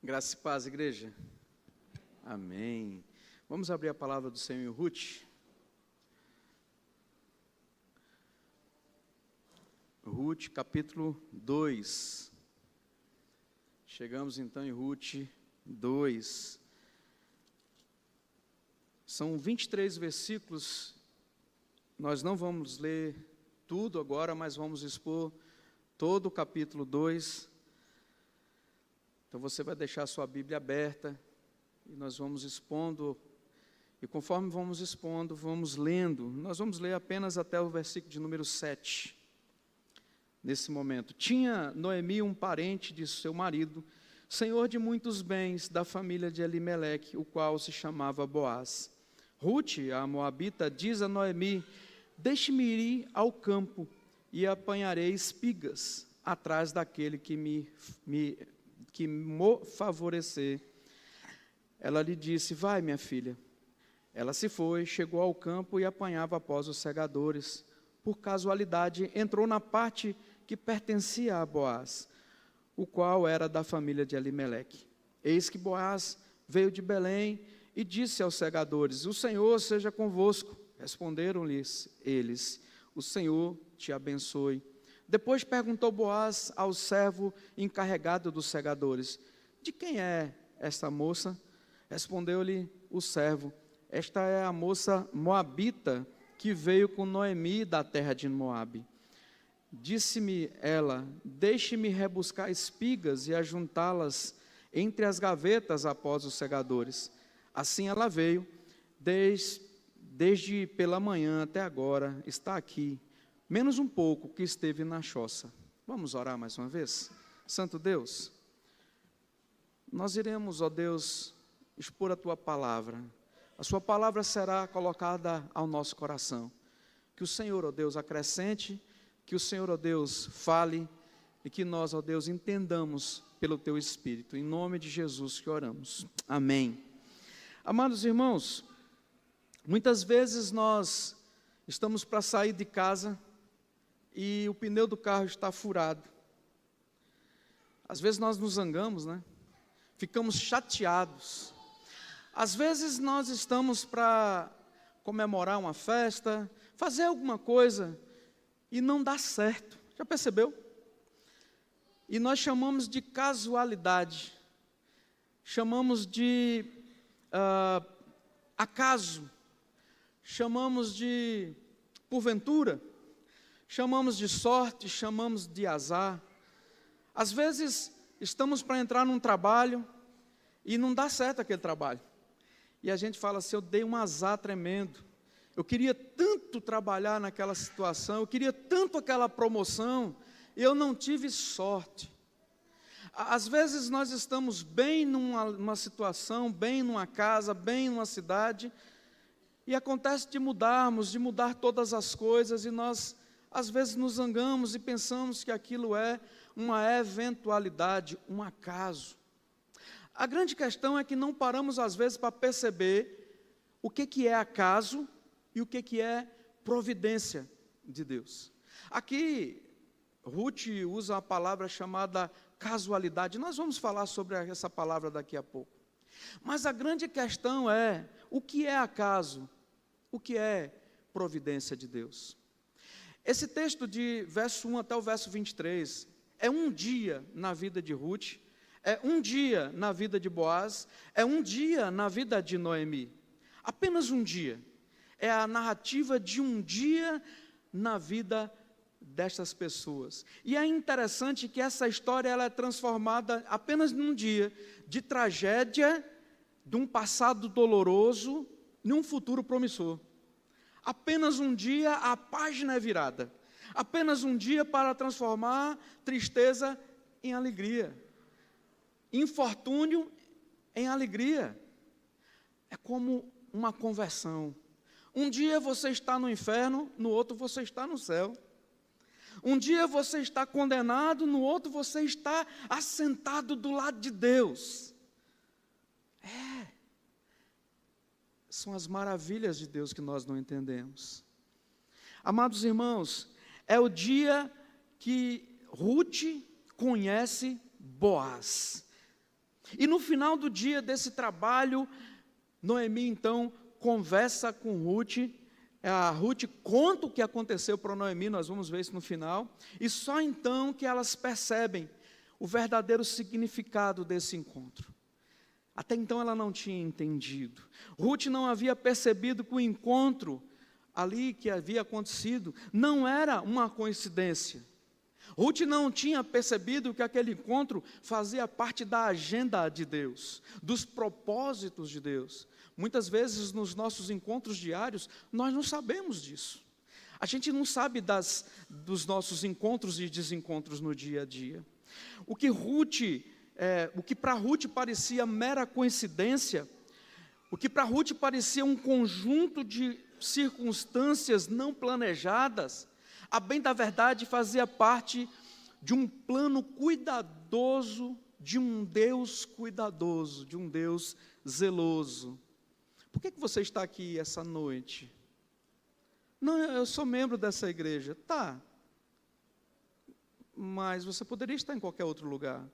Graça e paz, igreja. Amém. Vamos abrir a palavra do Senhor em Ruth. Ruth, capítulo 2. Chegamos então em Ruth 2. São 23 versículos. Nós não vamos ler tudo agora, mas vamos expor todo o capítulo 2. Então você vai deixar a sua Bíblia aberta e nós vamos expondo, e conforme vamos expondo, vamos lendo. Nós vamos ler apenas até o versículo de número 7. Nesse momento, tinha Noemi um parente de seu marido, senhor de muitos bens, da família de Elimeleque, o qual se chamava Boaz. Ruth, a moabita, diz a Noemi: deixe-me ir ao campo e apanharei espigas atrás daquele que me favorecer. Ela lhe disse: vai, minha filha. Ela se foi, chegou ao campo e apanhava após os segadores. Por casualidade, entrou na parte que pertencia a Boaz, o qual era da família de Elimeleque. Eis que Boaz veio de Belém e disse aos segadores: o Senhor seja convosco. Responderam-lhes eles: o Senhor te abençoe. Depois perguntou Boaz ao servo encarregado dos segadores: de quem é esta moça? Respondeu-lhe o servo: esta é a moça moabita que veio com Noemi da terra de Moabe. Disse-me ela: deixe-me rebuscar espigas e ajuntá-las entre as gavetas após os segadores. Assim ela veio, desde pela manhã até agora, está aqui, menos um pouco que esteve na choça. Vamos orar mais uma vez? Santo Deus, nós iremos, ó Deus, expor a Tua palavra. A Sua palavra será colocada ao nosso coração. Que o Senhor, ó Deus, acrescente, que o Senhor, ó Deus, fale, e que nós, ó Deus, entendamos pelo Teu Espírito. Em nome de Jesus que oramos. Amém. Amados irmãos, muitas vezes nós estamos para sair de casa e o pneu do carro está furado. Às vezes nós nos zangamos, né? Ficamos chateados. Às vezes nós estamos para comemorar uma festa, fazer alguma coisa e não dá certo. Já percebeu? E nós chamamos de casualidade, chamamos de acaso, chamamos de porventura, chamamos de sorte, chamamos de azar. Às vezes estamos para entrar num trabalho e não dá certo aquele trabalho. E a gente fala assim: eu dei um azar tremendo. Eu queria tanto trabalhar naquela situação, eu queria tanto aquela promoção, e eu não tive sorte. Às vezes nós estamos bem numa situação, bem numa casa, bem numa cidade, e acontece de mudar todas as coisas, e nós às vezes nos zangamos e pensamos que aquilo é uma eventualidade, um acaso. A grande questão é que não paramos às vezes para perceber o que é acaso e o que é providência de Deus. Aqui, Ruth usa a palavra chamada casualidade. Nós vamos falar sobre essa palavra daqui a pouco. Mas a grande questão é: o que é acaso? O que é providência de Deus? Esse texto de verso 1 até o verso 23 é um dia na vida de Ruth, é um dia na vida de Boaz, é um dia na vida de Noemi. Apenas um dia. É a narrativa de um dia na vida destas pessoas. E é interessante que essa história ela é transformada apenas num dia de tragédia, de um passado doloroso, num futuro promissor. Apenas um dia a página é virada. Apenas um dia para transformar tristeza em alegria. Infortúnio em alegria. É como uma conversão. Um dia você está no inferno, no outro você está no céu. Um dia você está condenado, no outro você está assentado do lado de Deus. São as maravilhas de Deus que nós não entendemos. Amados irmãos, é o dia que Ruth conhece Boaz. E no final do dia desse trabalho, Noemi então conversa com Ruth. A Ruth conta o que aconteceu para Noemi, nós vamos ver isso no final. E só então que elas percebem o verdadeiro significado desse encontro. Até então ela não tinha entendido. Ruth não havia percebido que o encontro ali que havia acontecido não era uma coincidência. Ruth não tinha percebido que aquele encontro fazia parte da agenda de Deus, dos propósitos de Deus. Muitas vezes nos nossos encontros diários, nós não sabemos disso. A gente não sabe dos nossos encontros e desencontros no dia a dia. O que para Ruth parecia mera coincidência, o que para Ruth parecia um conjunto de circunstâncias não planejadas, a bem da verdade fazia parte de um plano cuidadoso, de um Deus cuidadoso, de um Deus zeloso. Por que você está aqui essa noite? Não, eu sou membro dessa igreja. Tá, mas você poderia estar em qualquer outro lugar.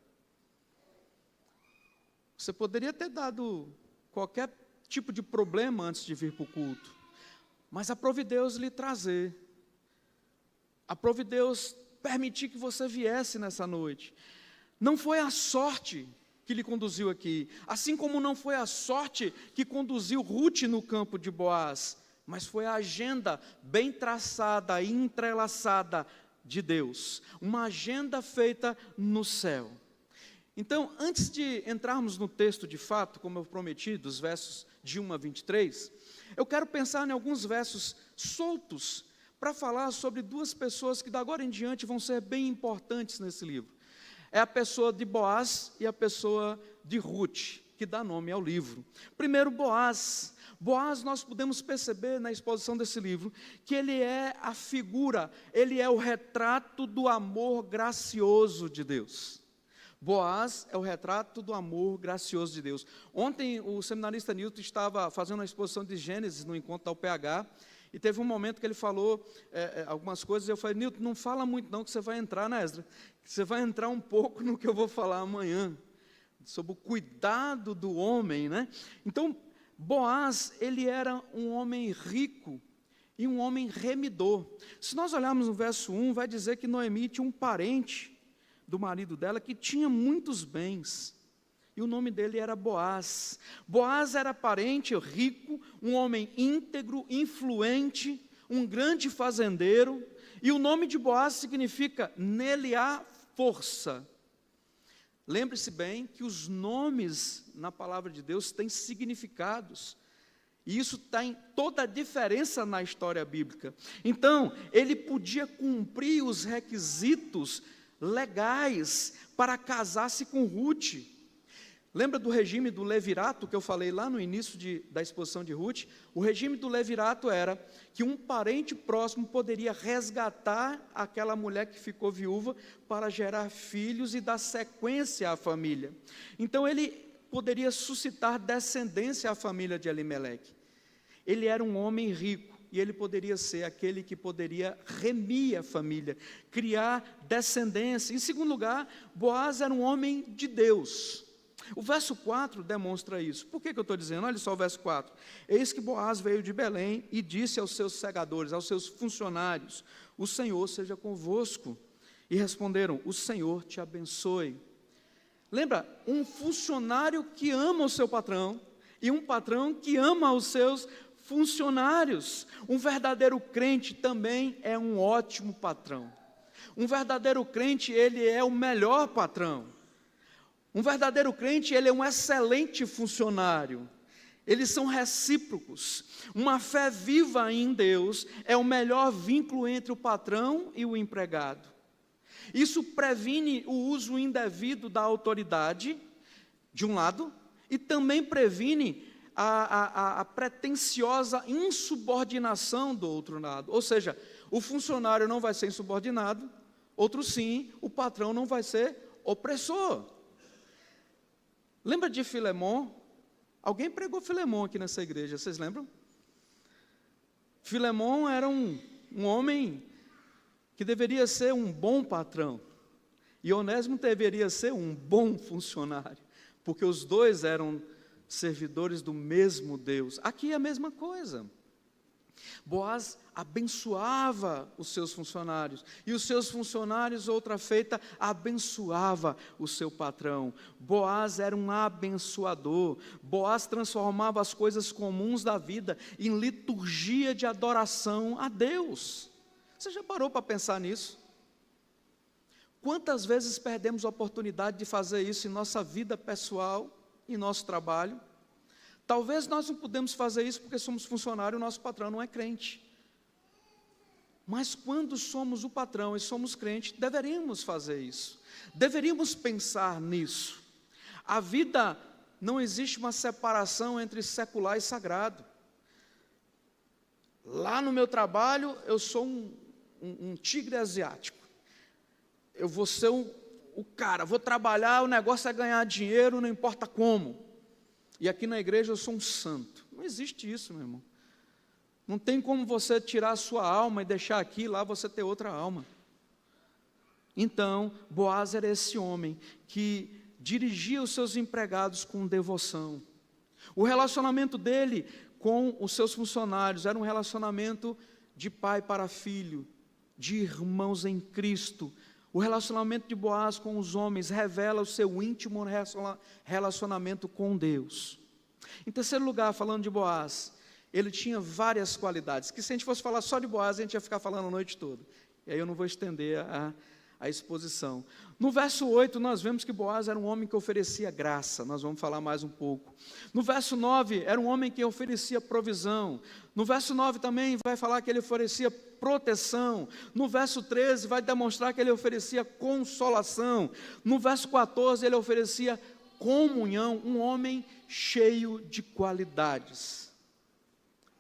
Você poderia ter dado qualquer tipo de problema antes de vir para o culto, mas aprove Deus lhe trazer, aprove Deus permitir que você viesse nessa noite. Não foi a sorte que lhe conduziu aqui, assim como não foi a sorte que conduziu Ruth no campo de Boaz, mas foi a agenda bem traçada e entrelaçada de Deus, uma agenda feita no céu. Então, antes de entrarmos no texto de fato, como eu prometi, dos versos de 1 a 23, eu quero pensar em alguns versos soltos para falar sobre duas pessoas que, da agora em diante, vão ser bem importantes nesse livro. É a pessoa de Boaz e a pessoa de Ruth, que dá nome ao livro. Primeiro, Boaz. Boaz, nós podemos perceber na exposição desse livro, que ele é a figura, ele é o retrato do amor gracioso de Deus. Boaz é o retrato do amor gracioso de Deus. Ontem o seminarista Newton estava fazendo uma exposição de Gênesis no encontro da UPH, e teve um momento que ele falou algumas coisas, e eu falei, Newton, não fala muito não, que você vai entrar, né, Esdra? Você vai entrar um pouco no que eu vou falar amanhã, sobre o cuidado do homem, né? Então, Boaz, ele era um homem rico e um homem remidor. Se nós olharmos no verso 1, vai dizer que Noemi tinha um parente do marido dela que tinha muitos bens, e o nome dele era Boaz. Boaz era parente rico, um homem íntegro, influente, um grande fazendeiro, e o nome de Boaz significa nele há força. Lembre-se bem que os nomes na palavra de Deus têm significados, e isso tem toda a diferença na história bíblica. Então, ele podia cumprir os requisitos legais para casar-se com Ruth. Lembra do regime do levirato que eu falei lá no início da exposição de Ruth? O regime do levirato era que um parente próximo poderia resgatar aquela mulher que ficou viúva para gerar filhos e dar sequência à família. Então ele poderia suscitar descendência à família de Elimeleque. Ele era um homem rico, e ele poderia ser aquele que poderia remir a família, criar descendência. Em segundo lugar, Boaz era um homem de Deus. O verso 4 demonstra isso. Por que eu estou dizendo? Olha só o verso 4. Eis que Boaz veio de Belém e disse aos seus segadores, aos seus funcionários, o Senhor seja convosco. E responderam, o Senhor te abençoe. Lembra, um funcionário que ama o seu patrão, e um patrão que ama os seus funcionários. Um verdadeiro crente também é um ótimo patrão. Um verdadeiro crente, ele é o melhor patrão. Um verdadeiro crente, ele é um excelente funcionário. Eles são recíprocos. Uma fé viva em Deus é o melhor vínculo entre o patrão e o empregado. Isso previne o uso indevido da autoridade, de um lado, e também previne a pretensiosa insubordinação do outro lado. Ou seja, o funcionário não vai ser insubordinado, outro sim, o patrão não vai ser opressor. Lembra de Filemon? Alguém pregou Filemon aqui nessa igreja, vocês lembram? Filemon era um homem que deveria ser um bom patrão, e Onésimo deveria ser um bom funcionário. porque os dois eram servidores do mesmo Deus. Aqui é a mesma coisa. Boaz abençoava os seus funcionários, e os seus funcionários, outra feita, abençoava o seu patrão. Boaz era um abençoador. Boaz transformava as coisas comuns da vida em liturgia de adoração a Deus. Você já parou para pensar nisso? Quantas vezes perdemos a oportunidade de fazer isso em nossa vida pessoal, em nosso trabalho? Talvez nós não podemos fazer isso porque somos funcionários e o nosso patrão não é crente. Mas quando somos o patrão e somos crentes, deveríamos fazer isso. Deveríamos pensar nisso. A vida, não existe uma separação entre secular e sagrado. Lá no meu trabalho, eu sou um tigre asiático. Eu vou ser o cara, vou trabalhar, o negócio é ganhar dinheiro, não importa como. E aqui na igreja eu sou um santo. Não existe isso, meu irmão. Não tem como você tirar a sua alma e deixar aqui e lá você ter outra alma. Então, Boaz era esse homem que dirigia os seus empregados com devoção. O relacionamento dele com os seus funcionários era um relacionamento de pai para filho, de irmãos em Cristo. O relacionamento de Boaz com os homens revela o seu íntimo relacionamento com Deus. Em terceiro lugar, falando de Boaz, ele tinha várias qualidades, que se a gente fosse falar só de Boaz, a gente ia ficar falando a noite toda. E aí eu não vou estender a exposição. No verso 8, nós vemos que Boaz era um homem que oferecia graça, nós vamos falar mais um pouco. No verso 9, era um homem que oferecia provisão. No verso 9 também vai falar que ele oferecia proteção. No verso 13 vai demonstrar que ele oferecia consolação. No verso 14 ele oferecia comunhão, um homem cheio de qualidades.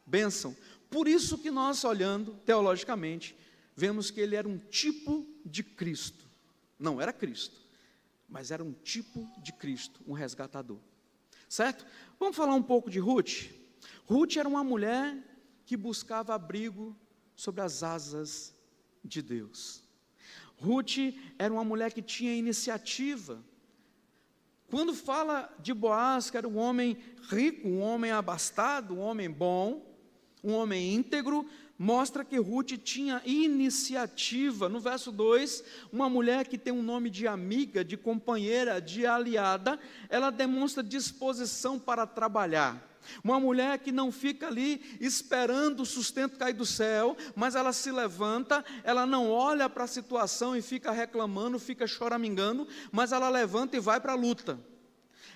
Bênção. Por isso que nós, olhando teologicamente, vemos que ele era um tipo de Cristo. Não era Cristo, mas era um tipo de Cristo, um resgatador. Certo? Vamos falar um pouco de Ruth. Ruth era uma mulher que buscava abrigo sobre as asas de Deus. Ruth era uma mulher que tinha iniciativa. Quando fala de Boaz, que era um homem rico, um homem abastado, um homem bom, um homem íntegro, mostra que Ruth tinha iniciativa. No verso 2, uma mulher que tem um nome de amiga, de companheira, de aliada, ela demonstra disposição para trabalhar. Uma mulher que não fica ali esperando o sustento cair do céu, mas ela se levanta, ela não olha para a situação e fica reclamando, fica choramingando, mas ela levanta e vai para a luta.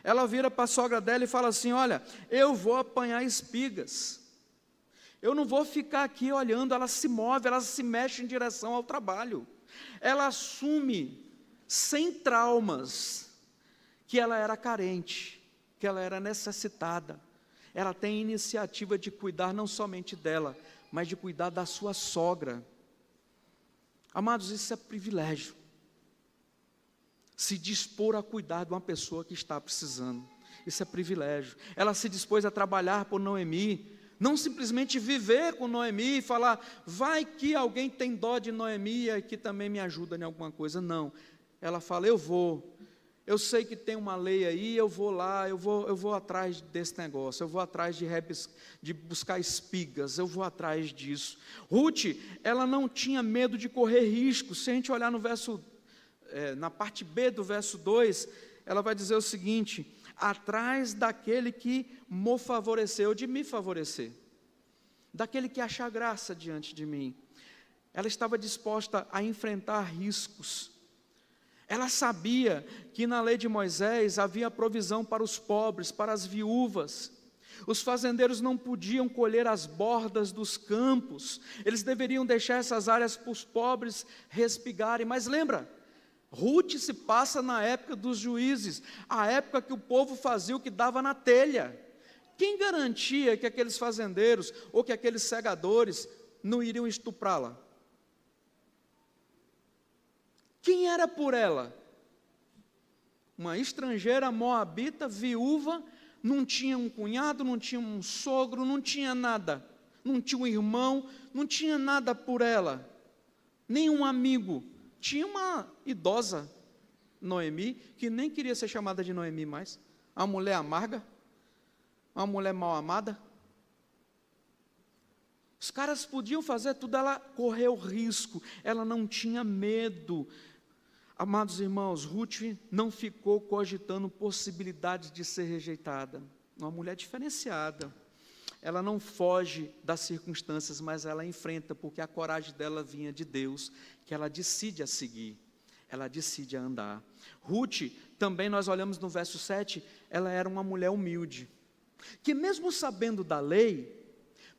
Ela vira para a sogra dela e fala assim: olha, eu vou apanhar espigas, eu não vou ficar aqui olhando. Ela se move, ela se mexe em direção ao trabalho. Ela assume, sem traumas, que ela era carente, que ela era necessitada. Ela tem iniciativa de cuidar não somente dela, mas de cuidar da sua sogra. Amados, isso é privilégio. Se dispor a cuidar de uma pessoa que está precisando. Isso é privilégio. Ela se dispôs a trabalhar por Noemi. Não simplesmente viver com Noemi e falar, vai que alguém tem dó de Noemi e que também me ajuda em alguma coisa. Não. Ela fala, eu vou. Eu sei que tem uma lei aí, eu vou lá, eu vou atrás desse negócio, eu vou atrás de buscar espigas, eu vou atrás disso. Ruth, ela não tinha medo de correr riscos. Se a gente olhar no verso, na parte B do verso 2, ela vai dizer o seguinte: atrás daquele que me favoreceu, de me favorecer, daquele que acha graça diante de mim. Ela estava disposta a enfrentar riscos. Ela sabia que na lei de Moisés havia provisão para os pobres, para as viúvas. Os fazendeiros não podiam colher as bordas dos campos, eles deveriam deixar essas áreas para os pobres respigarem. Mas lembra, Ruth se passa na época dos juízes, a época que o povo fazia o que dava na telha. Quem garantia que aqueles fazendeiros ou que aqueles segadores não iriam estuprá-la? Quem era por ela? Uma estrangeira moabita, viúva, não tinha um cunhado, não tinha um sogro, não tinha nada, não tinha um irmão, não tinha nada por ela, nenhum amigo. Tinha uma idosa, Noemi, que nem queria ser chamada de Noemi mais, Uma mulher amarga? Uma mulher mal amada? Os caras podiam fazer tudo, ela correu risco, ela não tinha medo. Amados irmãos, Ruth não ficou cogitando possibilidades de ser rejeitada. Uma mulher diferenciada. Ela não foge das circunstâncias, mas ela enfrenta, porque a coragem dela vinha de Deus, que ela decide a seguir, ela decide a andar. Ruth, também nós olhamos no verso 7, ela era uma mulher humilde, que mesmo sabendo da lei,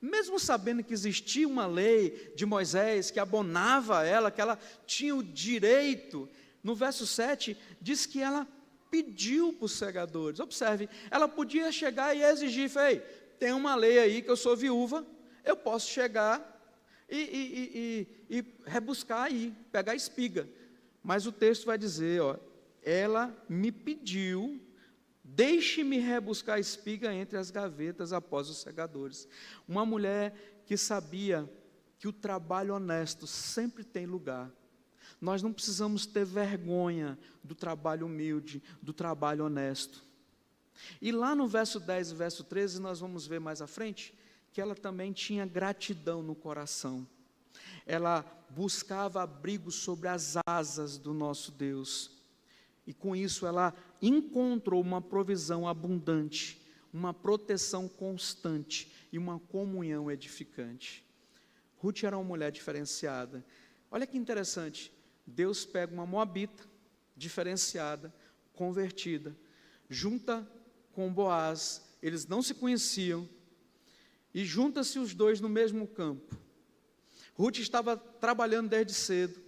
mesmo sabendo que existia uma lei de Moisés, que abonava a ela, que ela tinha o direito, no verso 7, diz que ela pediu para os segadores. Observe, ela podia chegar e exigir, ei, tem uma lei aí que eu sou viúva, eu posso chegar e rebuscar aí, pegar espiga. Mas o texto vai dizer, ó, ela me pediu, deixe-me rebuscar a espiga entre as gavetas após os segadores. Uma mulher que sabia que o trabalho honesto sempre tem lugar. Nós não precisamos ter vergonha do trabalho humilde, do trabalho honesto. E lá no verso 10 e verso 13, nós vamos ver mais à frente, que ela também tinha gratidão no coração. Ela buscava abrigo sobre as asas do nosso Deus. E com isso ela encontrou uma provisão abundante, uma proteção constante e uma comunhão edificante. Ruth era uma mulher diferenciada. Olha que interessante, Deus pega uma moabita, diferenciada, convertida, junta com Boaz, eles não se conheciam, e junta-se os dois no mesmo campo. Ruth estava trabalhando desde cedo,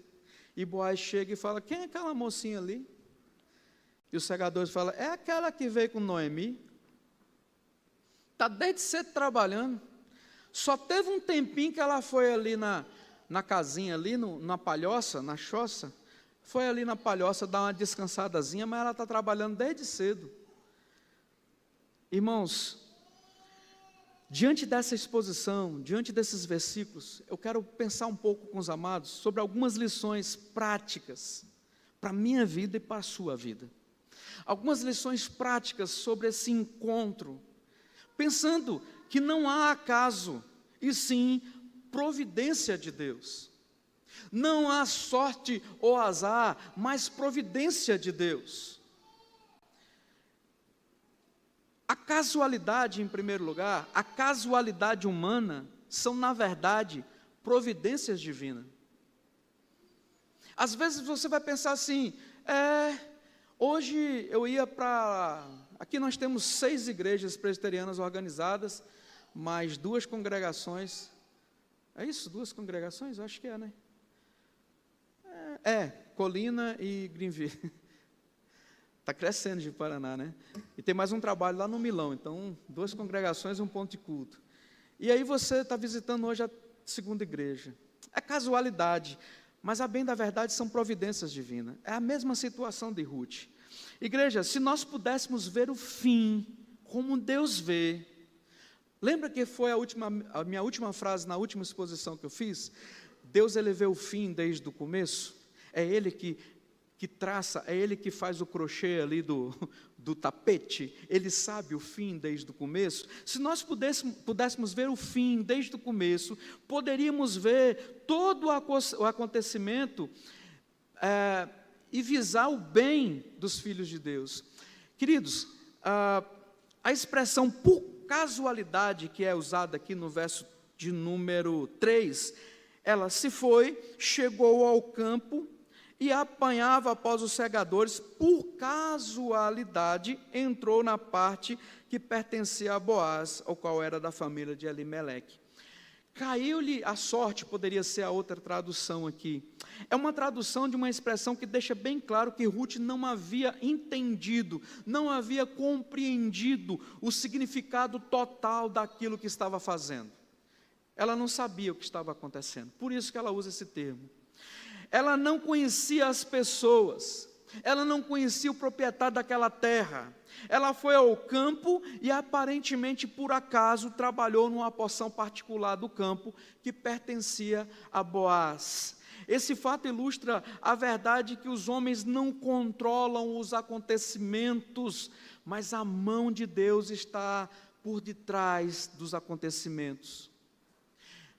e Boaz chega e fala, quem é aquela mocinha ali? E os segadores falam, é aquela que veio com Noemi, está desde cedo trabalhando, só teve um tempinho que ela foi ali na casinha, ali na palhoça, na choça, foi ali na palhoça dar uma descansadazinha, mas ela está trabalhando desde cedo. Irmãos, diante dessa exposição, diante desses versículos, eu quero pensar um pouco com os amados sobre algumas lições práticas para a minha vida e para a sua vida. Algumas lições práticas sobre esse encontro, pensando que não há acaso, e sim providência de Deus. Não há sorte ou azar, mas providência de Deus. A casualidade, em primeiro lugar, a casualidade humana são, na verdade, providências divinas. Às vezes você vai pensar assim, hoje eu ia para... Aqui nós temos 6 igrejas presbiterianas organizadas, mais 2 congregações. É isso? 2 congregações? Eu acho que é, né? Colina e Greenville. Está crescendo de Paraná, né? E tem mais um trabalho lá no Milão, então 2 congregações e um ponto de culto. E aí você está visitando hoje a 2ª igreja. É casualidade, mas a bem da verdade são providências divinas. É a mesma situação de Ruth. Igreja, se nós pudéssemos ver o fim, como Deus vê. Lembra que foi a minha última frase na última exposição que eu fiz? Deus, ele vê o fim desde o começo. É Ele que traça, é Ele que faz o crochê ali do tapete, Ele sabe o fim desde o começo. Se nós pudéssemos ver o fim desde o começo, poderíamos ver todo o acontecimento e visar o bem dos filhos de Deus. Queridos, a expressão por casualidade que é usada aqui no verso de número 3, ela se foi, chegou ao campo, e apanhava após os segadores, por casualidade, entrou na parte que pertencia a Boaz, o qual era da família de Elimeleque. Caiu-lhe a sorte, poderia ser a outra tradução aqui. É uma tradução de uma expressão que deixa bem claro que Ruth não havia entendido, não havia compreendido o significado total daquilo que estava fazendo. Ela não sabia o que estava acontecendo, por isso que ela usa esse termo. Ela não conhecia as pessoas, ela não conhecia o proprietário daquela terra. Ela foi ao campo e aparentemente por acaso trabalhou numa porção particular do campo que pertencia a Boaz. Esse fato ilustra a verdade que os homens não controlam os acontecimentos, mas a mão de Deus está por detrás dos acontecimentos.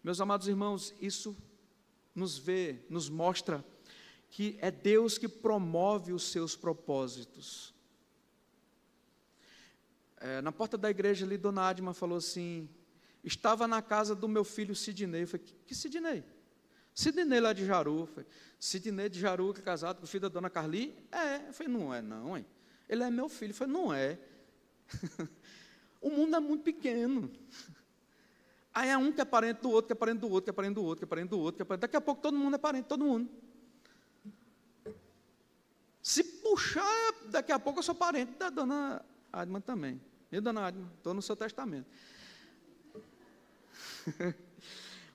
Meus amados irmãos, isso nos mostra que é Deus que promove os seus propósitos. Na porta da igreja ali, Dona Adma falou assim: estava na casa do meu filho Sidney. Eu falei: que Sidney? Sidney lá de Jaru. Eu falei: Sidney de Jaru, que é casado com o filho da Dona Carli? Eu falei: não é não, hein? Ele é meu filho. Eu falei: não é. O mundo é muito pequeno. Aí é um que é parente do outro, que é parente do outro, que é parente do outro, que é parente do outro, que é parente. Daqui a pouco todo mundo é parente de todo mundo. Se puxar, daqui a pouco eu sou parente da Dona Adma também. E Dona Adma, estou no seu testamento.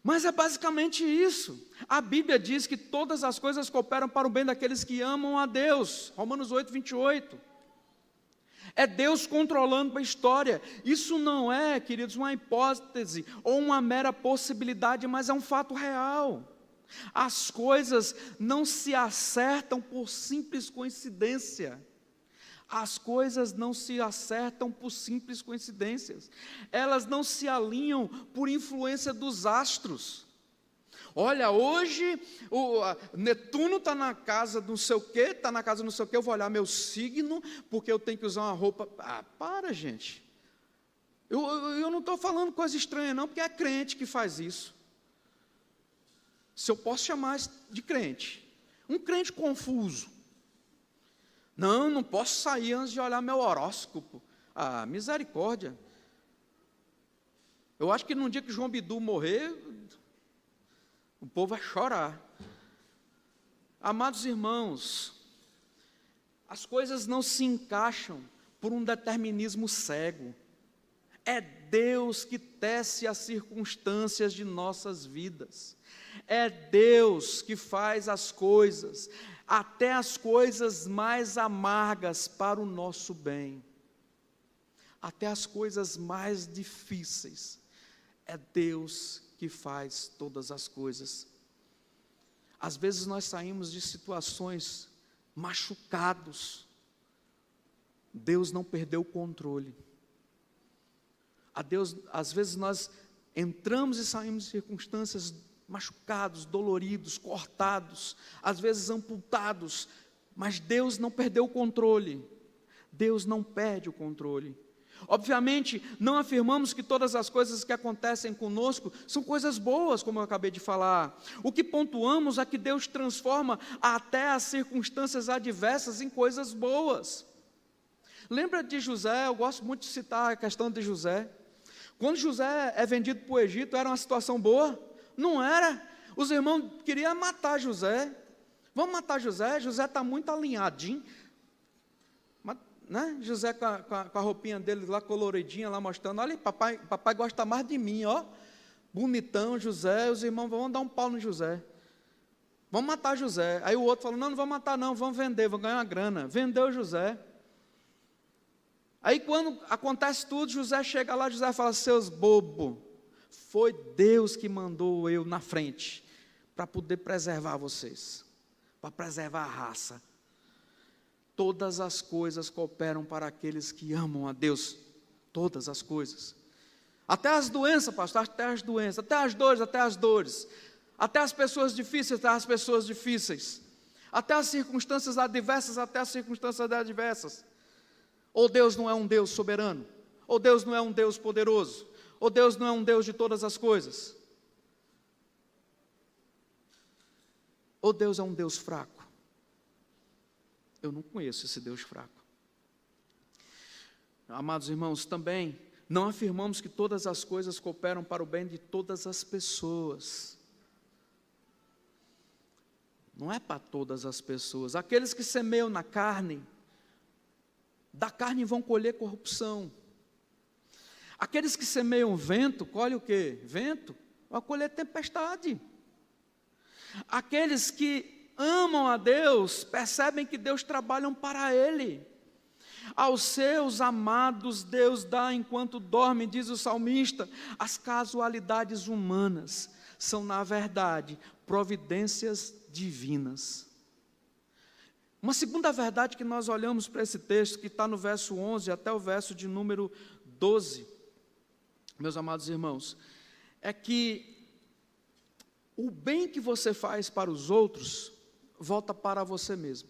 Mas é basicamente isso. A Bíblia diz que todas as coisas cooperam para o bem daqueles que amam a Deus. Romanos 8, 28. É Deus controlando a história. Isso não é, queridos, uma hipótese ou uma mera possibilidade, mas é um fato real. As coisas não se acertam por simples coincidência. As coisas não se acertam por simples coincidências. Elas não se alinham por influência dos astros. Olha, hoje Netuno está na casa do não sei o quê, está na casa do não sei o quê, eu vou olhar meu signo, porque eu tenho que usar uma roupa. Para, gente. Eu não estou falando coisa estranha não, porque é crente que faz isso. Se eu posso chamar de crente. Um crente confuso. Não posso sair antes de olhar meu horóscopo. Misericórdia. Eu acho que no dia que João Bidu morrer, o povo vai chorar. Amados irmãos, as coisas não se encaixam por um determinismo cego. É Deus que tece as circunstâncias de nossas vidas. É Deus que faz as coisas, até as coisas mais amargas, para o nosso bem. Até as coisas mais difíceis. É Deus que faz todas as coisas. Às vezes nós saímos de situações machucados. Deus não perdeu o controle. Às vezes nós entramos e saímos de circunstâncias machucados, doloridos, cortados, às vezes amputados, mas Deus não perdeu o controle. Deus não perde o controle. Obviamente, não afirmamos que todas as coisas que acontecem conosco são coisas boas, como eu acabei de falar. O que pontuamos é que Deus transforma até as circunstâncias adversas em coisas boas. Lembra de José? Eu gosto muito de citar a questão de José. Quando José é vendido para o Egito, era uma situação boa? Não era. Os irmãos queriam matar José. Vamos matar José? José está muito alinhadinho. Né? José com a roupinha dele lá coloridinha, lá mostrando: olha, papai gosta mais de mim, ó. Bonitão, José. Os irmãos vão dar um pau no José. Vamos matar José. Aí o outro falou: não vamos matar não, vamos vender, vamos ganhar uma grana. Vendeu José. Aí quando acontece tudo, José chega lá, José fala: seus bobos, foi Deus que mandou eu na frente, para poder preservar vocês, para preservar a raça. Todas as coisas cooperam para aqueles que amam a Deus. Todas as coisas. Até as doenças, pastor, até as doenças, até as dores, até as dores. Até as pessoas difíceis, até as pessoas difíceis. Até as circunstâncias adversas, até as circunstâncias adversas. Ou Deus não é um Deus soberano? Ou Deus não é um Deus poderoso? Ou Deus não é um Deus de todas as coisas? Ou Deus é um Deus fraco? Eu não conheço esse Deus fraco. Amados irmãos, também não afirmamos que todas as coisas cooperam para o bem de todas as pessoas. Não é para todas as pessoas. Aqueles que semeiam na carne, da carne vão colher corrupção. Aqueles que semeiam vento, colhem o quê? Vento, vão colher tempestade. Aqueles que amam a Deus, percebem que Deus trabalha para Ele. Aos seus amados Deus dá enquanto dorme, diz o salmista. As casualidades humanas são, na verdade, providências divinas. Uma segunda verdade que nós olhamos para esse texto, que está no verso 11 até o verso de número 12, meus amados irmãos, é que o bem que você faz para os outros, volta para você mesmo.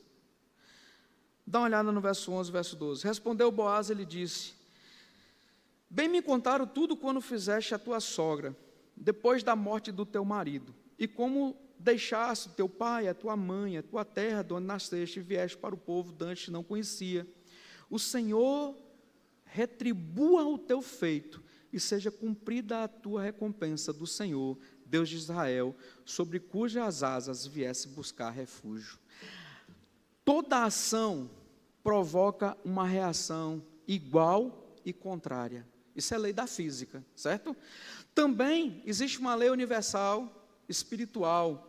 Dá uma olhada no verso 11, verso 12. Respondeu Boaz e lhe disse: bem me contaram tudo quando fizeste a tua sogra, depois da morte do teu marido, e como deixaste teu pai, a tua mãe, a tua terra, de onde nasceste, e vieste para o povo de antes não conhecia. O Senhor retribua o teu feito, e seja cumprida a tua recompensa do Senhor, Deus de Israel, sobre cujas asas viesse buscar refúgio. Toda ação provoca uma reação igual e contrária. Isso é lei da física, certo? Também existe uma lei universal espiritual.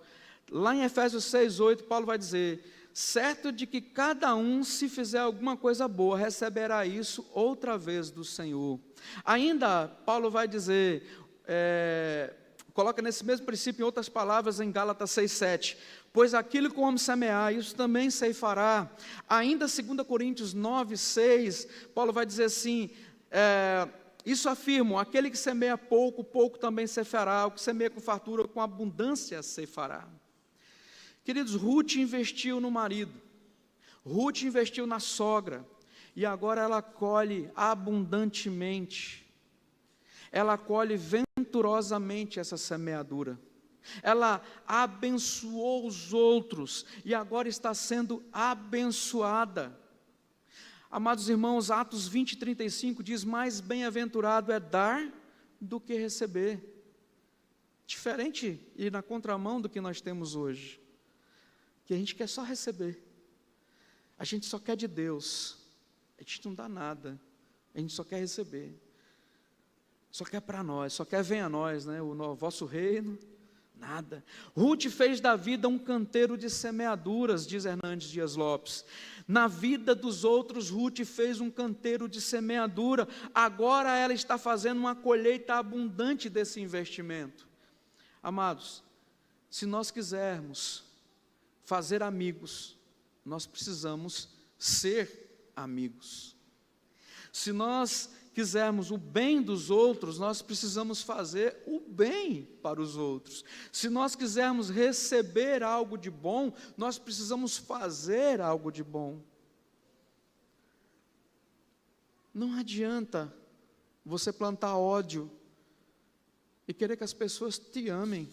Lá em Efésios 6:8, Paulo vai dizer: certo de que cada um, se fizer alguma coisa boa, receberá isso outra vez do Senhor. Ainda, Paulo vai dizer, coloca nesse mesmo princípio em outras palavras em Gálatas 6:7, pois aquilo que o homem semear, isso também ceifará. Ainda 2 Coríntios 9:6, Paulo vai dizer assim, isso afirmo, aquele que semeia pouco, pouco também ceifará, o que semeia com fartura, com abundância ceifará. Queridos, Ruth investiu no marido, Ruth investiu na sogra, e agora ela colhe abundantemente, ela colhe venturosamente essa semeadura, ela abençoou os outros, e agora está sendo abençoada. Amados irmãos, Atos 20:35 diz: mais bem-aventurado é dar do que receber. Diferente e na contramão do que nós temos hoje, que a gente quer só receber, a gente só quer de Deus, a gente não dá nada, a gente só quer receber, só quer para nós, só quer venha a nós, né? O vosso reino, nada. Ruth fez da vida um canteiro de semeaduras, diz Hernandes Dias Lopes. Na vida dos outros, Ruth fez um canteiro de semeadura, agora ela está fazendo uma colheita abundante desse investimento. Amados, se nós quisermos fazer amigos, nós precisamos ser amigos. Se nós quisermos o bem dos outros, nós precisamos fazer o bem para os outros. Se nós quisermos receber algo de bom, nós precisamos fazer algo de bom. Não adianta você plantar ódio e querer que as pessoas te amem,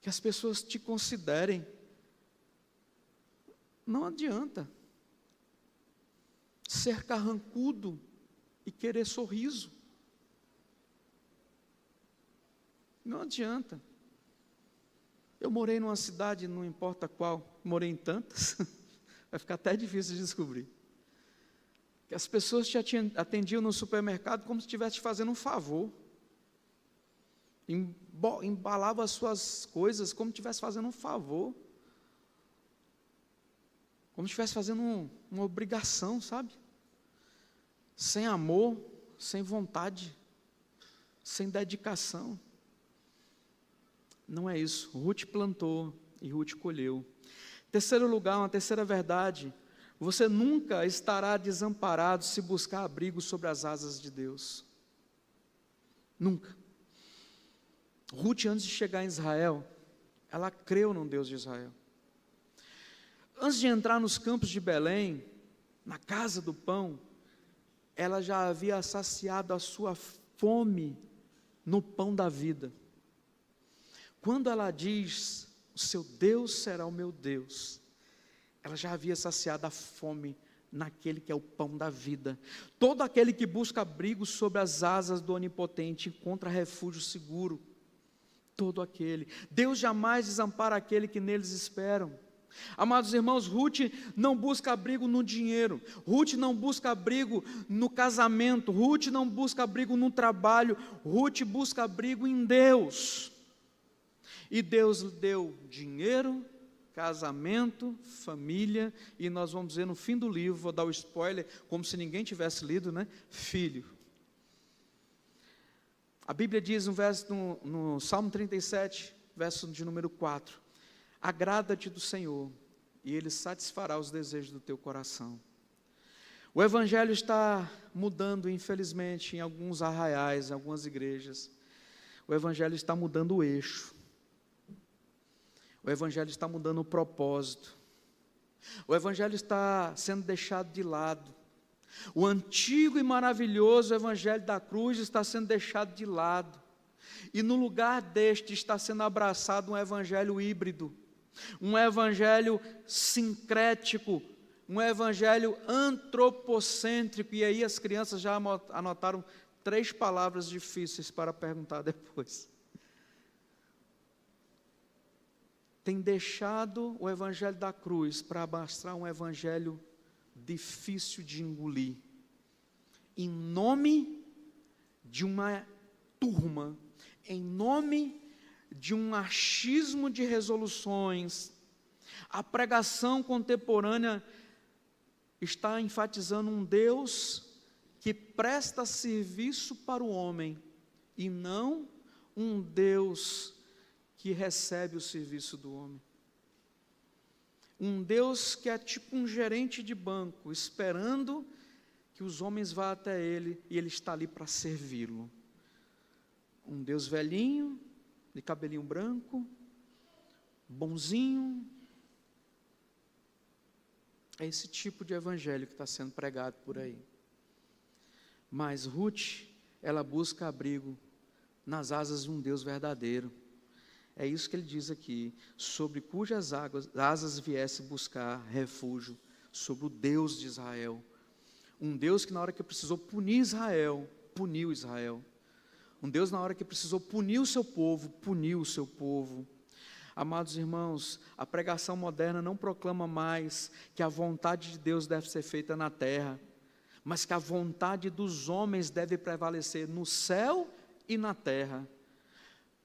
que as pessoas te considerem. Não adianta ser carrancudo e querer sorriso. Não adianta. Eu morei numa cidade, não importa qual, morei em tantas, vai ficar até difícil de descobrir, que as pessoas te atendiam no supermercado como se estivesse te fazendo um favor, embalavam as suas coisas como se estivesse fazendo um favor, como se estivesse fazendo uma obrigação, sabe? Sem amor, sem vontade, sem dedicação. Não é isso. Ruth plantou e Ruth colheu. Terceiro lugar, uma terceira verdade: você nunca estará desamparado se buscar abrigo sobre as asas de Deus. Nunca. Ruth, antes de chegar em Israel, ela creu no Deus de Israel. Antes de entrar nos campos de Belém, na casa do pão, ela já havia saciado a sua fome no pão da vida. Quando ela diz, o seu Deus será o meu Deus, ela já havia saciado a fome naquele que é o pão da vida. Todo aquele que busca abrigo sobre as asas do Onipotente encontra refúgio seguro. Todo aquele. Deus jamais desampara aquele que neles esperam. Amados irmãos, Ruth não busca abrigo no dinheiro, Ruth não busca abrigo no casamento, Ruth não busca abrigo no trabalho, Ruth busca abrigo em Deus. E Deus lhe deu dinheiro, casamento, família, e nós vamos ver no fim do livro, vou dar o spoiler, como se ninguém tivesse lido, né? Filho. A Bíblia diz no Salmo 37, verso de número 4, agrada-te do Senhor, e Ele satisfará os desejos do teu coração. O Evangelho está mudando, infelizmente, em alguns arraiais, em algumas igrejas. O Evangelho está mudando o eixo. O Evangelho está mudando o propósito. O Evangelho está sendo deixado de lado. O antigo e maravilhoso Evangelho da cruz está sendo deixado de lado. E no lugar deste está sendo abraçado um Evangelho híbrido, um Evangelho sincrético, um Evangelho antropocêntrico. E aí as crianças já anotaram 3 palavras difíceis para perguntar depois. Tem deixado o Evangelho da cruz para abraçar um Evangelho difícil de engolir, em nome de uma turma, em nome de um achismo de resoluções. A pregação contemporânea está enfatizando um Deus que presta serviço para o homem, e não um Deus que recebe o serviço do homem. Um Deus que é tipo um gerente de banco, esperando que os homens vá até Ele, e Ele está ali para servi-lo. Um Deus velhinho, de cabelinho branco, bonzinho. É esse tipo de evangelho que está sendo pregado por aí. Mas Ruth, ela busca abrigo nas asas de um Deus verdadeiro. É isso que ele diz aqui, sobre cujas asas viesse buscar refúgio, sobre o Deus de Israel. Um Deus que na hora que precisou punir Israel, puniu Israel. Um Deus na hora que precisou punir o seu povo, puniu o seu povo. Amados irmãos, a pregação moderna não proclama mais que a vontade de Deus deve ser feita na terra, mas que a vontade dos homens deve prevalecer no céu e na terra.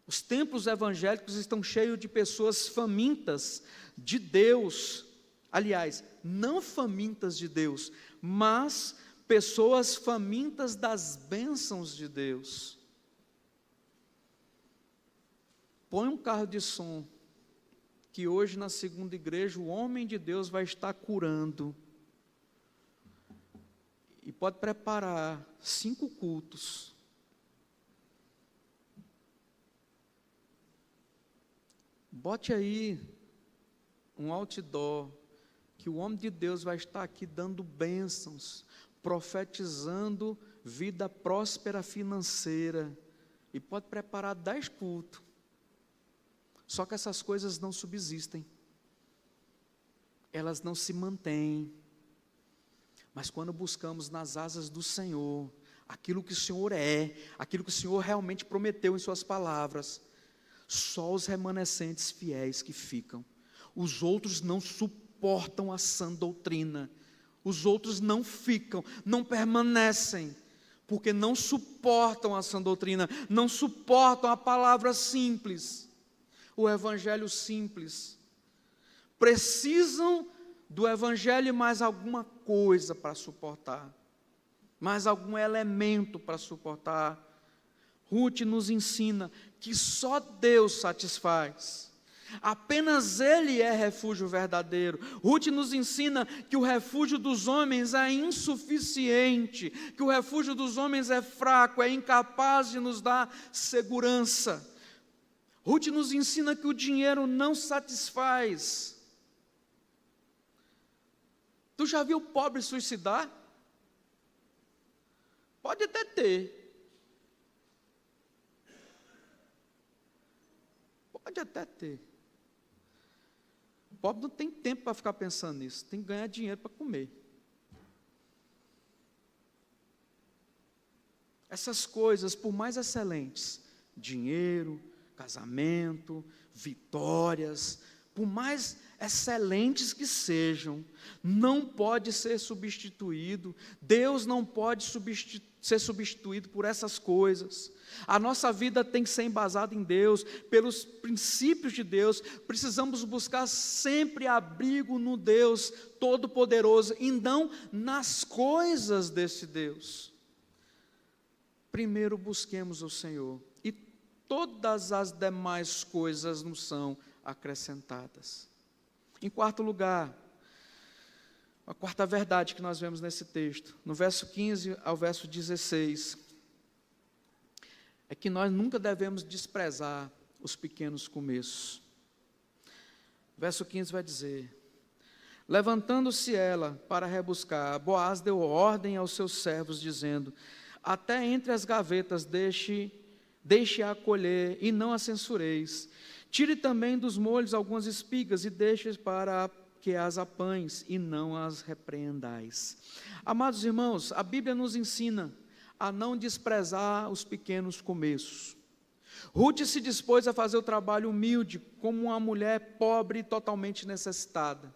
Os templos evangélicos estão cheios de pessoas famintas de Deus. Aliás, não famintas de Deus, mas pessoas famintas das bênçãos de Deus. Põe um carro de som, que hoje na segunda igreja o homem de Deus vai estar curando. E pode preparar 5 cultos. Bote aí um outdoor, que o homem de Deus vai estar aqui dando bênçãos, profetizando vida próspera financeira, e pode preparar 10 cultos. Só que essas coisas não subsistem, elas não se mantêm. Mas quando buscamos nas asas do Senhor, aquilo que o Senhor é, aquilo que o Senhor realmente prometeu em suas palavras, só os remanescentes fiéis que ficam. Os outros não suportam a sã doutrina. Os outros não ficam, não permanecem, porque não suportam a sã doutrina, não suportam a palavra simples, o evangelho simples. Precisam do evangelho e mais alguma coisa para suportar, mais algum elemento para suportar. Ruth nos ensina que só Deus satisfaz, apenas Ele é refúgio verdadeiro. Ruth nos ensina que o refúgio dos homens é insuficiente, que o refúgio dos homens é fraco, é incapaz de nos dar segurança. Ruth nos ensina que o dinheiro não satisfaz. Tu já viu pobre suicidar? Pode até ter. Pode até ter. O pobre não tem tempo para ficar pensando nisso, tem que ganhar dinheiro para comer. Essas coisas, por mais excelentes, dinheiro, casamento, vitórias, por mais excelentes que sejam, não pode ser substituído. Deus não pode ser substituído por essas coisas. A nossa vida tem que ser embasada em Deus, pelos princípios de Deus. Precisamos buscar sempre abrigo no Deus Todo-Poderoso, e não nas coisas desse Deus. Primeiro busquemos o Senhor, e todas as demais coisas nos são acrescentadas. Em quarto lugar, a quarta verdade que nós vemos nesse texto, no verso 15 ao verso 16, é que nós nunca devemos desprezar os pequenos começos. Verso 15 vai dizer: levantando-se ela para rebuscar, Boaz deu ordem aos seus servos, dizendo: até entre as gavetas deixe-a colher, e não a censureis. Tire também dos molhos algumas espigas, e deixe para que as apanhes, e não as repreendais. Amados irmãos, a Bíblia nos ensina a não desprezar os pequenos começos. Ruth se dispôs a fazer o trabalho humilde, como uma mulher pobre e totalmente necessitada.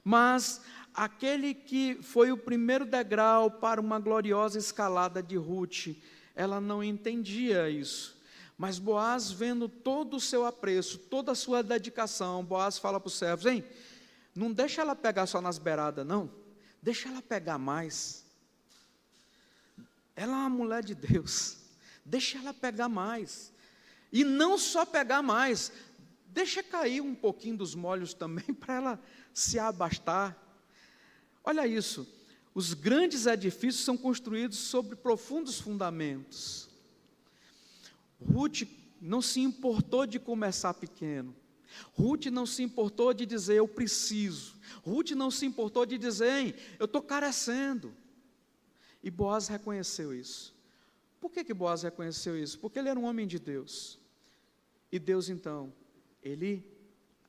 Mas aquele que foi o primeiro degrau para uma gloriosa escalada de Ruth, ela não entendia isso. Mas Boaz, vendo todo o seu apreço, toda a sua dedicação, Boaz fala para os servos: hein, não deixa ela pegar só nas beiradas, não. Deixa ela pegar mais. Ela é uma mulher de Deus. Deixa ela pegar mais. E não só pegar mais, deixa cair um pouquinho dos molhos também, para ela se abastar. Olha isso, os grandes edifícios são construídos sobre profundos fundamentos. Ruth não se importou de começar pequeno. Ruth não se importou de dizer: eu preciso. Ruth não se importou de dizer: hein, eu estou carecendo. E Boaz reconheceu isso. Por que Boaz reconheceu isso? Porque ele era um homem de Deus. E Deus, então, Ele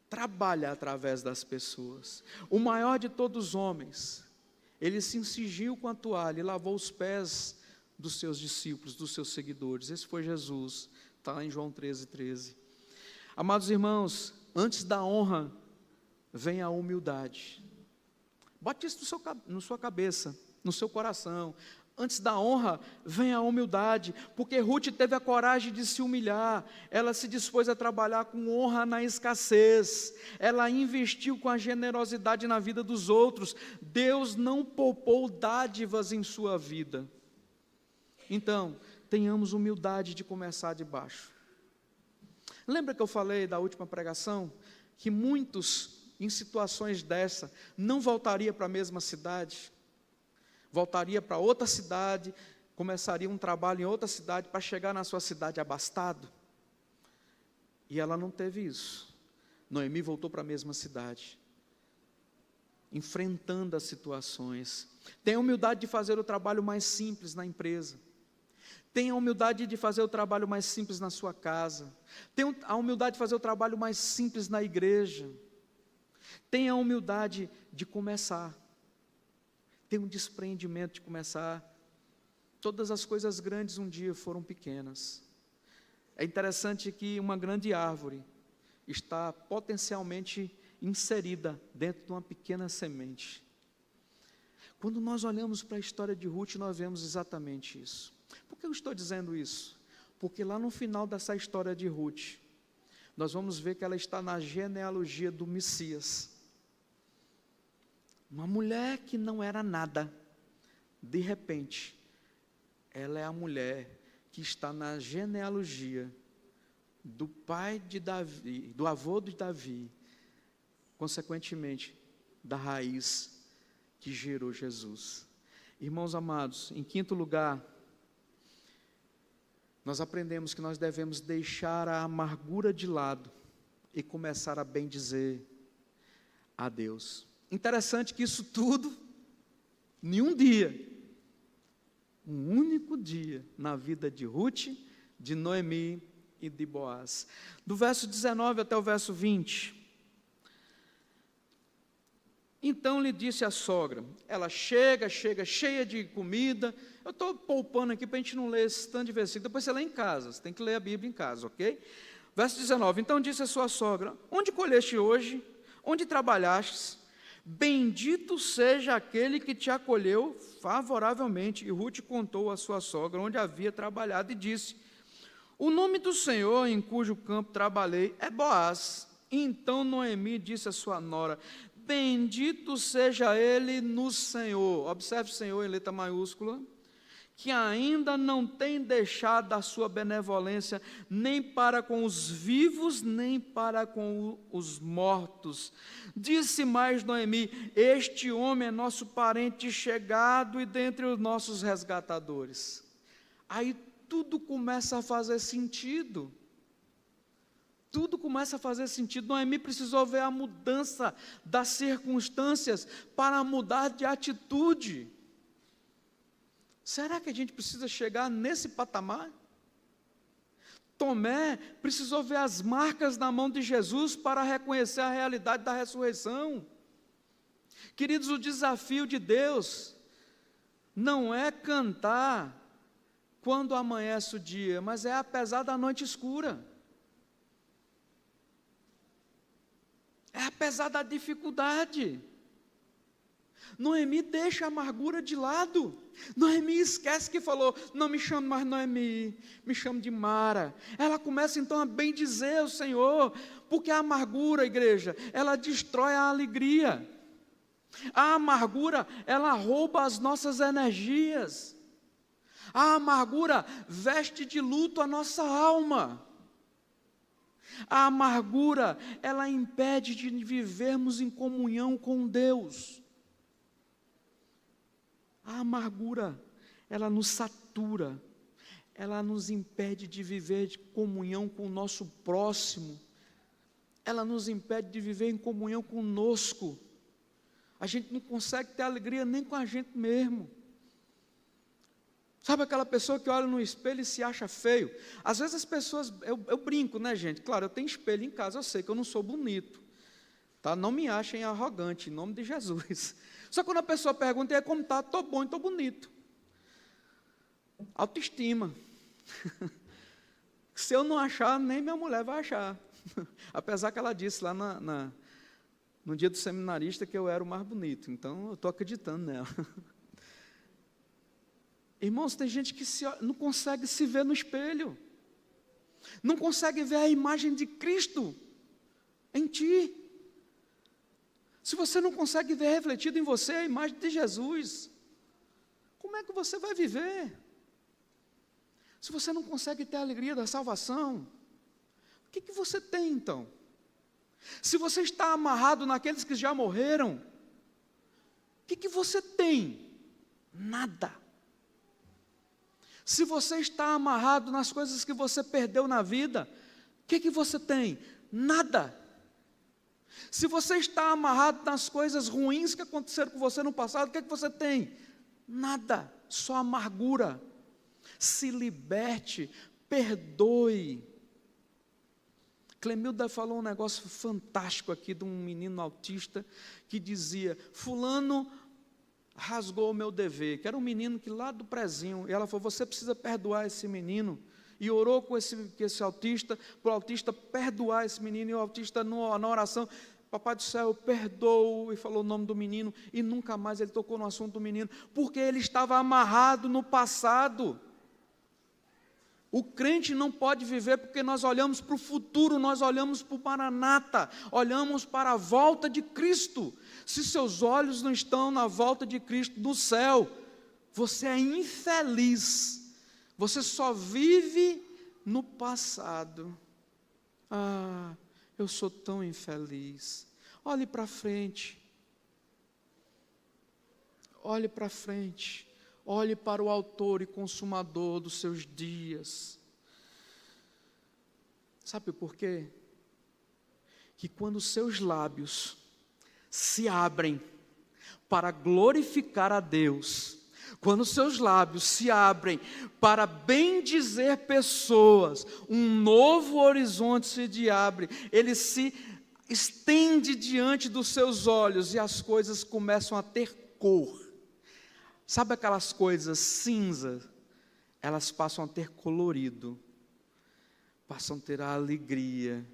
trabalha através das pessoas. O maior de todos os homens, Ele se cingiu com a toalha e lavou os pés dos seus discípulos, dos seus seguidores. Esse foi Jesus, está lá em João 13:13. Amados irmãos, antes da honra, vem a humildade. Bote isso na sua cabeça, no seu coração. Antes da honra, vem a humildade, porque Ruth teve a coragem de se humilhar, ela se dispôs a trabalhar com honra na escassez, ela investiu com a generosidade na vida dos outros. Deus não poupou dádivas em sua vida. Então, tenhamos humildade de começar de baixo. Lembra que eu falei da última pregação, que muitos, em situações dessa, não voltariam para a mesma cidade? Voltaria para outra cidade, começaria um trabalho em outra cidade, para chegar na sua cidade abastado. E ela não teve isso. Noemi voltou para a mesma cidade, enfrentando as situações. Tenha a humildade de fazer o trabalho mais simples na empresa. Tenha a humildade de fazer o trabalho mais simples na sua casa. Tenha a humildade de fazer o trabalho mais simples na igreja. Tenha a humildade de começar. Tenha um desprendimento de começar. Todas as coisas grandes um dia foram pequenas. É interessante que uma grande árvore está potencialmente inserida dentro de uma pequena semente. Quando nós olhamos para a história de Ruth, nós vemos exatamente isso. Por que eu estou dizendo isso? Porque lá no final dessa história de Ruth, nós vamos ver que ela está na genealogia do Messias. Uma mulher que não era nada, de repente, ela é a mulher que está na genealogia do pai de Davi, do avô de Davi, consequentemente, da raiz que gerou Jesus. Irmãos amados, em quinto lugar, nós aprendemos que nós devemos deixar a amargura de lado e começar a bendizer a Deus. Interessante que isso tudo, em um dia, um único dia, na vida de Ruth, de Noemi e de Boaz. Do verso 19 até o verso 20. Então lhe disse a sogra, ela chega cheia de comida. Eu estou poupando aqui para a gente não ler esse tanto de versículo, depois você lê em casa, você tem que ler a Bíblia em casa, ok? Verso 19, então disse a sua sogra, onde colheste hoje? Onde trabalhastes? Bendito seja aquele que te acolheu favoravelmente. E Ruth contou à sua sogra onde havia trabalhado e disse, o nome do Senhor em cujo campo trabalhei é Boaz. Então Noemi disse à sua nora, bendito seja ele no Senhor. Observe o Senhor em letra maiúscula, que ainda não tem deixado a sua benevolência nem para com os vivos, nem para com os mortos. Disse mais Noemi: este homem é nosso parente chegado e dentre os nossos resgatadores. Aí tudo começa a fazer sentido. Tudo começa a fazer sentido. Noemi precisou ver a mudança das circunstâncias para mudar de atitude. Será que a gente precisa chegar nesse patamar? Tomé precisou ver as marcas na mão de Jesus para reconhecer a realidade da ressurreição. Queridos, o desafio de Deus não é cantar quando amanhece o dia, mas é apesar da noite escura. É apesar da dificuldade. Noemi deixa a amargura de lado. Noemi esquece que falou: não me chame mais Noemi, me chame de Mara. Ela começa então a bendizer o Senhor, porque a amargura, igreja, ela destrói a alegria. A amargura, ela rouba as nossas energias. A amargura veste de luto a nossa alma. A amargura, ela impede de vivermos em comunhão com Deus. A amargura, ela nos satura, ela nos impede de viver de comunhão com o nosso próximo, ela nos impede de viver em comunhão conosco. A gente não consegue ter alegria nem com a gente mesmo. Sabe aquela pessoa que olha no espelho e se acha feio? Às vezes as pessoas, eu brinco, né, gente? Claro, eu tenho espelho em casa, eu sei que eu não sou bonito, tá? Não me achem arrogante, em nome de Jesus. Só quando a pessoa pergunta: e aí, como está? Estou bom e estou bonito. Autoestima. Se eu não achar, nem minha mulher vai achar. Apesar que ela disse lá no dia do seminarista que eu era o mais bonito, então eu estou acreditando nela. Irmãos, tem gente que não consegue se ver no espelho, não consegue ver a imagem de Cristo em ti. Se você não consegue ver refletido em você a imagem de Jesus, como é que você vai viver? Se você não consegue ter a alegria da salvação, o que você tem então? Se você está amarrado naqueles que já morreram, o que você tem? Nada. Se você está amarrado nas coisas que você perdeu na vida, o que você tem? Nada. Se você está amarrado nas coisas ruins que aconteceram com você no passado, o que você tem? Nada, só amargura. Se liberte, perdoe. Clemilda falou um negócio fantástico aqui de um menino autista que dizia: fulano rasgou o meu dever, que era um menino que lá do prezinho, e ela falou: você precisa perdoar esse menino. E orou com esse autista, para o autista perdoar esse menino, e o autista na oração: Papai do céu, eu perdoo, e falou o nome do menino, e nunca mais ele tocou no assunto do menino, porque ele estava amarrado no passado. O crente não pode viver porque nós olhamos para o futuro, nós olhamos para o Maranata, olhamos para a volta de Cristo. Se seus olhos não estão na volta de Cristo no céu, você é infeliz. Você só vive no passado. Ah, eu sou tão infeliz. Olhe para frente. Olhe para frente. Olhe para o autor e consumador dos seus dias. Sabe por quê? Que quando os seus lábios se abrem para glorificar a Deus, quando os seus lábios se abrem para bendizer pessoas, um novo horizonte se abre, ele se estende diante dos seus olhos e as coisas começam a ter cor. Sabe aquelas coisas cinza? Elas passam a ter colorido, passam a ter a alegria.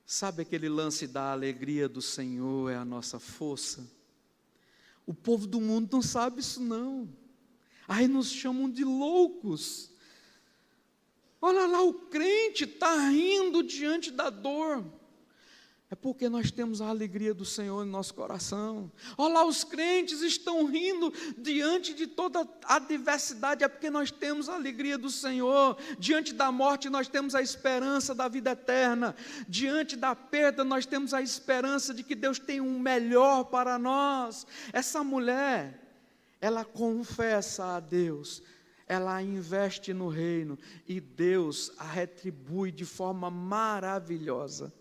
Sabe aquele lance da alegria do Senhor é a nossa força? O povo do mundo não sabe isso não. Aí nos chamam de loucos. Olha lá, o crente está rindo diante da dor. É porque nós temos a alegria do Senhor em nosso coração. Olha lá, os crentes estão rindo diante de toda a adversidade, é porque nós temos a alegria do Senhor. Diante da morte nós temos a esperança da vida eterna. Diante da perda nós temos a esperança de que Deus tem um melhor para nós. Essa mulher, ela confessa a Deus, ela investe no reino e Deus a retribui de forma maravilhosa.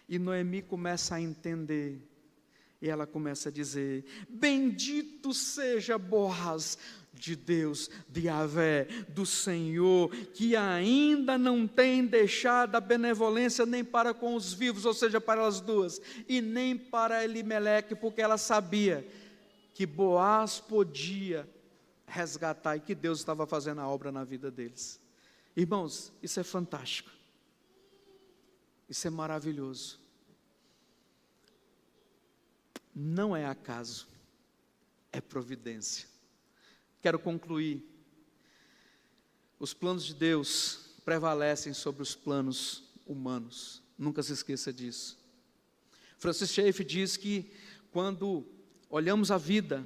E Noemi começa a entender, e ela começa a dizer: bendito seja Boaz de Deus, de Yahvé, do Senhor, que ainda não tem deixado a benevolência nem para com os vivos, ou seja, para as duas, e nem para Elimeleque, porque ela sabia que Boaz podia resgatar e que Deus estava fazendo a obra na vida deles. Irmãos, isso é fantástico. Isso é maravilhoso. Não é acaso, é providência. Quero concluir. Os planos de Deus prevalecem sobre os planos humanos. Nunca se esqueça disso. Francis Schaeffer diz que quando olhamos a vida,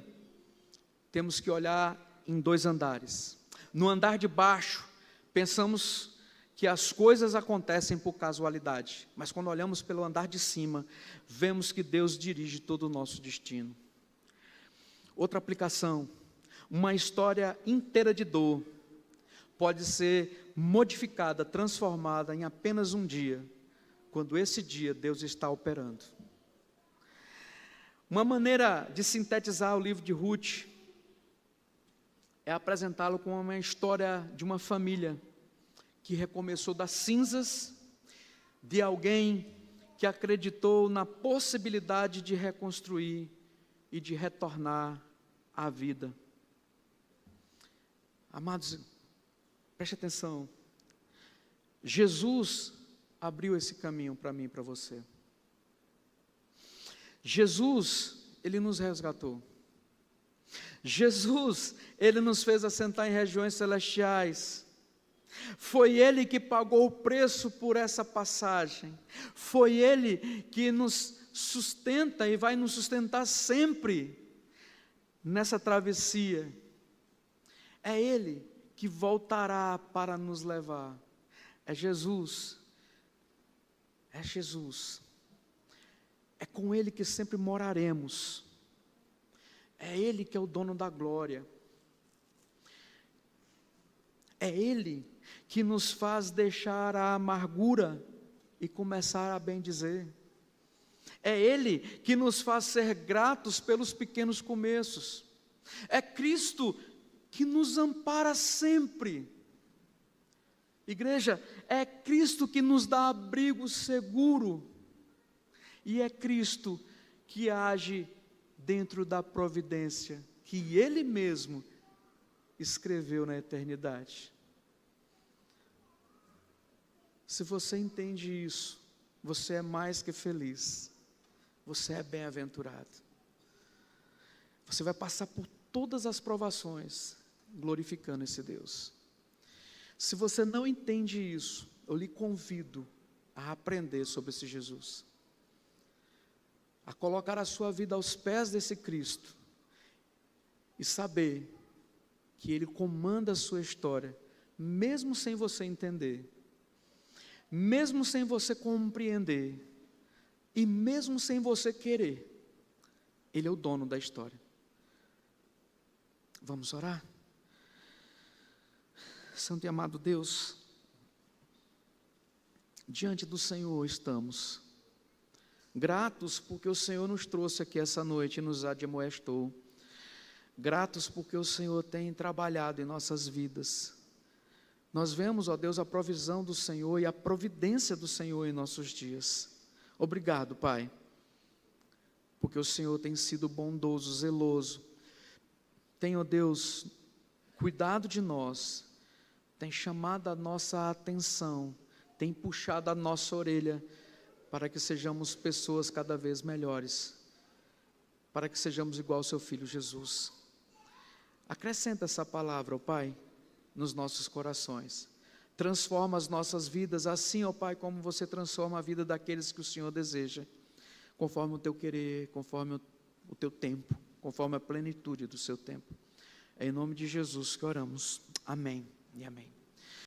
temos que olhar em 2 andares. No andar de baixo, pensamos que as coisas acontecem por casualidade, mas quando olhamos pelo andar de cima, vemos que Deus dirige todo o nosso destino. Outra aplicação: uma história inteira de dor pode ser modificada, transformada em apenas um dia, quando esse dia Deus está operando. Uma maneira de sintetizar o livro de Ruth é apresentá-lo como uma história de uma família que recomeçou das cinzas, de alguém que acreditou na possibilidade de reconstruir e de retornar à vida. Amados, preste atenção. Jesus abriu esse caminho para mim e para você. Jesus, Ele nos resgatou. Jesus, Ele nos fez assentar em regiões celestiais. Foi Ele que pagou o preço por essa passagem. Foi Ele que nos sustenta e vai nos sustentar sempre nessa travessia. É Ele que voltará para nos levar. É Jesus. É Jesus. É com Ele que sempre moraremos. É Ele que é o dono da glória. É Ele que nos faz deixar a amargura e começar a bendizer. É Ele que nos faz ser gratos pelos pequenos começos. É Cristo que nos ampara sempre. Igreja, é Cristo que nos dá abrigo seguro. E é Cristo que age dentro da providência que Ele mesmo escreveu na eternidade. Se você entende isso, você é mais que feliz. Você é bem-aventurado. Você vai passar por todas as provações, glorificando esse Deus. Se você não entende isso, eu lhe convido a aprender sobre esse Jesus. A colocar a sua vida aos pés desse Cristo. E saber que Ele comanda a sua história, mesmo sem você entender. Mesmo sem você compreender, e mesmo sem você querer, Ele é o dono da história. Vamos orar? Santo e amado Deus, diante do Senhor estamos, gratos porque o Senhor nos trouxe aqui essa noite e nos admoestou, gratos porque o Senhor tem trabalhado em nossas vidas. Nós vemos, ó Deus, a provisão do Senhor e a providência do Senhor em nossos dias. Obrigado, Pai, porque o Senhor tem sido bondoso, zeloso, tem, ó Deus, cuidado de nós, tem chamado a nossa atenção, tem puxado a nossa orelha, para que sejamos pessoas cada vez melhores, para que sejamos igual ao seu Filho Jesus. Acrescenta essa palavra, ó Pai, nos nossos corações. Transforma as nossas vidas assim, ó Pai, como você transforma a vida daqueles que o Senhor deseja. conforme o teu querer, conforme o teu tempo, conforme a plenitude do seu tempo. É em nome de Jesus que oramos. Amém e amém.